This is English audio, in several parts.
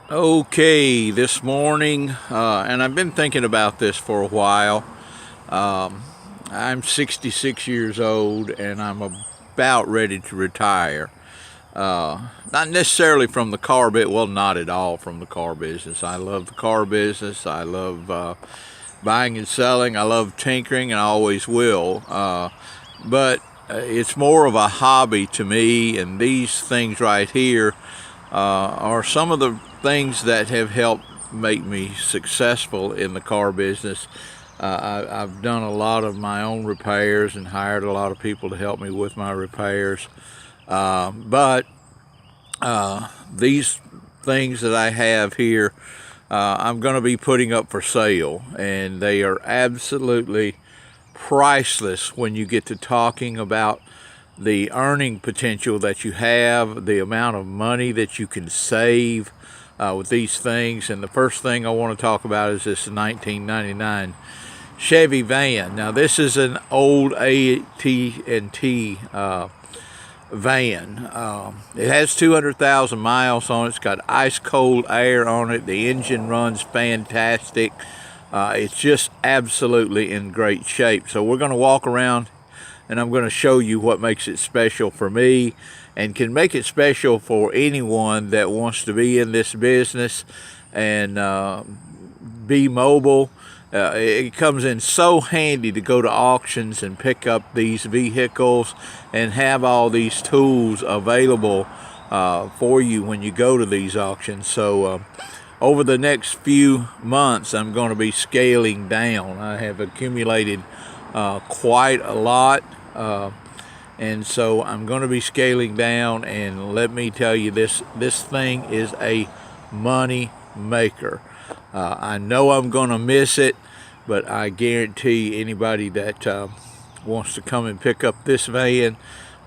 Okay, this morning, and I've been thinking about this for a while. I'm 66 years old and I'm about ready to retire. Not necessarily from the car bit, well, not at all from the car business. I love the car business. I love buying and selling. I love tinkering, and I always will. But it's more of a hobby to me, and these things right here are some of the things that have helped make me successful in the car business. I've done a lot of my own repairs and hired a lot of people to help me with my repairs. But these things that I have here, I'm going to be putting up for sale, and they are absolutely priceless when you get to talking about the earning potential that you have, the amount of money that you can save with these things. And the first thing I want to talk about is this 1999 Chevy van. Now, this is an old AT&T van. It has 200,000 miles on it. It's got ice cold air on it. The engine runs fantastic. It's just absolutely in great shape. So we're going to walk around and I'm going to show you what makes it special for me and can make it special for anyone that wants to be in this business and be mobile. It comes in so handy to go to auctions and pick up these vehicles and have all these tools available for you when you go to these auctions. So over the next few months, I'm going to be scaling down. I have accumulated quite a lot, and so I'm going to be scaling down. And let me tell you, this thing is a money maker. I know I'm going to miss it, but I guarantee anybody that wants to come and pick up this van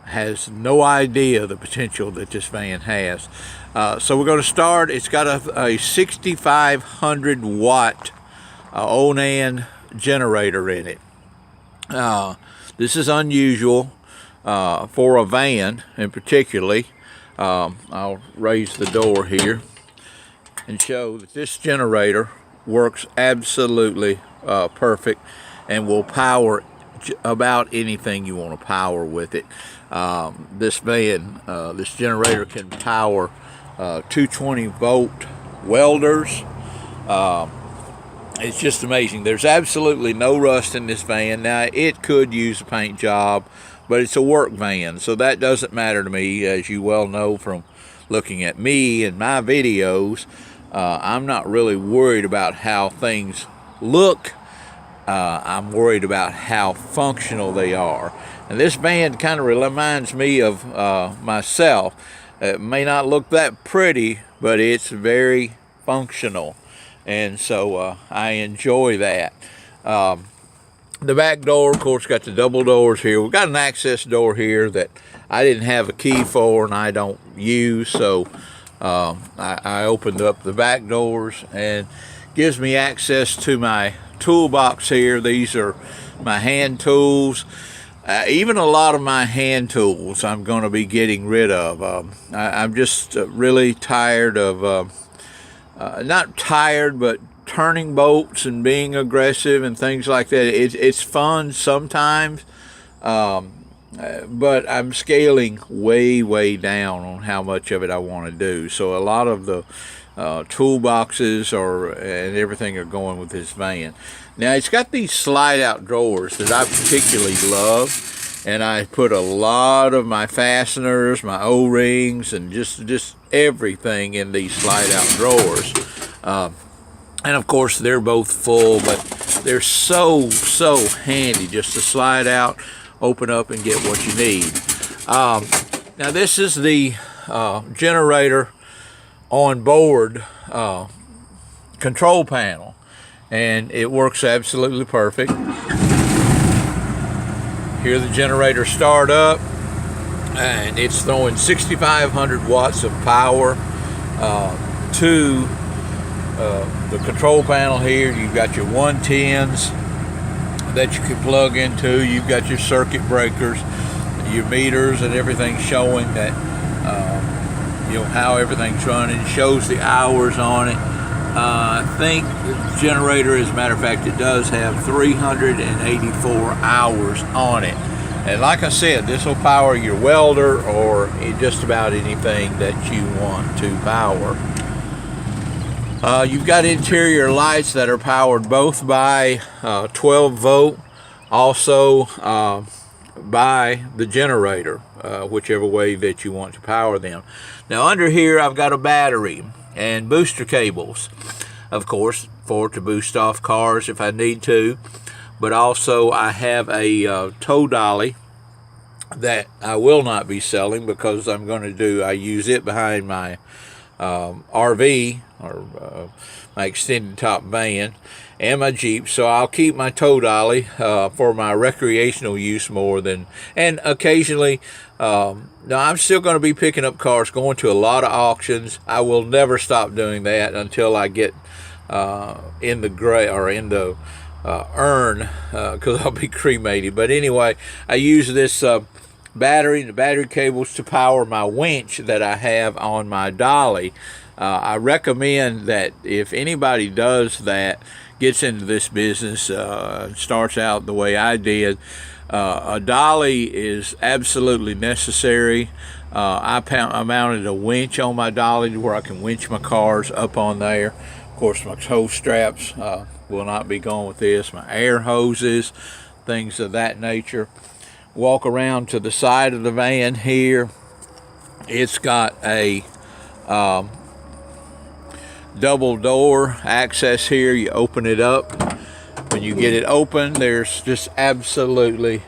has no idea the potential that this van has. So we're going to start. It's got a 6,500 watt Onan generator in it. This is unusual for a van, in particularly. I'll raise the door here and show that this generator works absolutely perfect and will power about anything you want to power with it. This van, this generator can power 220 volt welders. It's just amazing. There's absolutely no rust in this van. Now, it could use a paint job, but it's a work van, so that doesn't matter to me. As you well know from looking at me and my videos, I'm not really worried about how things look. I'm worried about how functional they are. And this van kind of reminds me of myself. It may not look that pretty, but it's very functional. And so I enjoy that. The back door, of course, got the double doors here. We've got an access door here that I didn't have a key for and I don't use. So I opened up the back doors and gives me access to my toolbox here. These are my hand tools. Even a lot of my hand tools I'm going to be getting rid of. I'm just really tired of, not tired, but turning bolts and being aggressive and things like that. It's fun sometimes, but I'm scaling way down on how much of it I want to do. So a lot of the toolboxes and everything are going with this van. Now, it's got these slide out drawers that I particularly love, and I put a lot of my fasteners, my O-rings, and just everything in these slide out drawers. And of course they're both full, but they're so handy just to slide out, open up, and get what you need. Now, this is the generator on board control panel, and it works absolutely perfect. Hear the generator start up, and it's throwing 6,500 watts of power to the control panel here. You've got your 110s that you can plug into. You've got your circuit breakers, your meters, and everything showing that how everything's running. It shows the hours on it. I think the generator, as a matter of fact, it does have 384 hours on it. And like I said, this will power your welder or just about anything that you want to power. You've got interior lights that are powered both by 12 volt, also by the generator, whichever way that you want to power them. Now under here I've got a battery and booster cables, of course, to boost off cars if I need to. But also I have a tow dolly that I will not be selling because I use it behind my RV or my extended top van and my Jeep. So I'll keep my tow dolly for my recreational use more than, and occasionally, now I'm still going to be picking up cars, going to a lot of auctions. I will never stop doing that until I get in the gray or in the urn, because I'll be cremated. But anyway, I use this the battery cables to power my winch that I have on my dolly. I recommend that if anybody does that, gets into this business, starts out the way I did, a dolly is absolutely necessary. I mounted a winch on my dolly where I can winch my cars up on there. Of course, my tow straps will not be going with this. My air hoses, things of that nature. Walk around to the side of the van here. It's got a double door access here. You open it up. When you get it open, there's just absolutely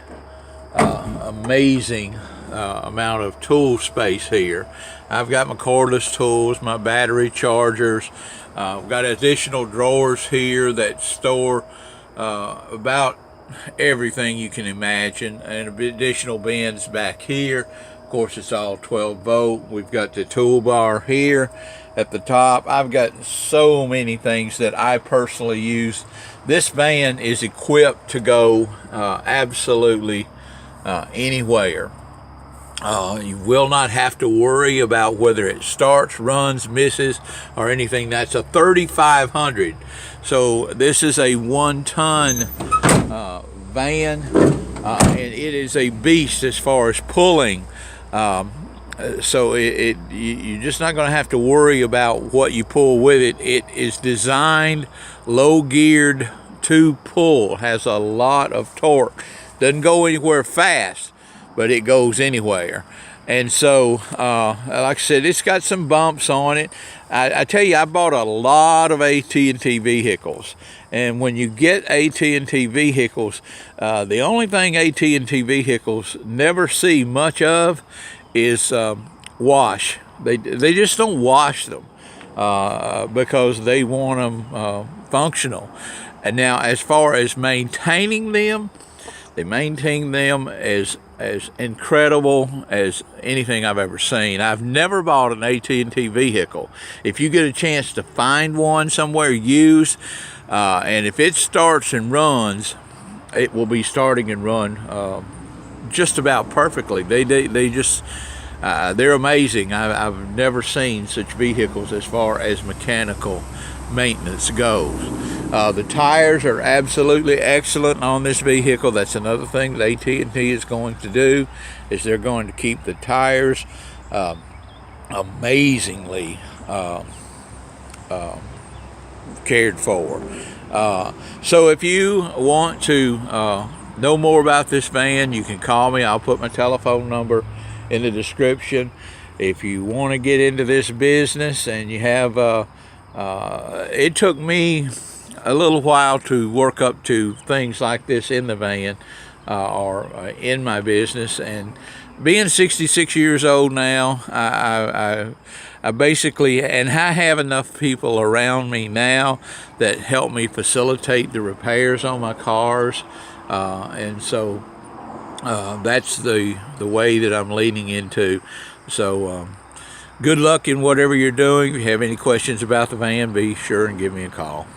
amazing amount of tool space here. I've got my cordless tools, my battery chargers. I've got additional drawers here that store about everything you can imagine, and additional bins back here. Of course, it's all 12 volt. We've got the toolbar here at the top. I've got so many things that I personally use. This van is equipped to go absolutely anywhere. You will not have to worry about whether it starts, runs, misses, or anything. That's a 3500. So this is a 1-ton van, and it is a beast as far as pulling. So you're just not going to have to worry about what you pull with it. It is designed low geared to pull, has a lot of torque, doesn't go anywhere fast, but it goes anywhere. And so like I said, it's got some bumps on it. I tell you, I bought a lot of AT&T vehicles, and when you get AT&T vehicles, the only thing AT&T vehicles never see much of is wash. They just don't wash them because they want them functional. And now, as far as maintaining them, they maintain them as incredible as anything I've ever seen. I've never bought an AT&T vehicle. If you get a chance to find one somewhere used, and if it starts and runs, it will be starting and run just about perfectly. They just they're amazing. I've never seen such vehicles as far as mechanical maintenance goes. The tires are absolutely excellent on this vehicle. That's another thing that AT&T is going to do, is they're going to keep the tires amazingly cared for. So if you want to know more about this van, you can call me. I'll put my telephone number in the description. If you want to get into this business and you have it took me a little while to work up to things like this in the van or in my business, and being 66 years old now, I basically, and I have enough people around me now that help me facilitate the repairs on my cars, and so that's the way that I'm leaning into. So good luck in whatever you're doing. If you have any questions about the van, be sure and give me a call.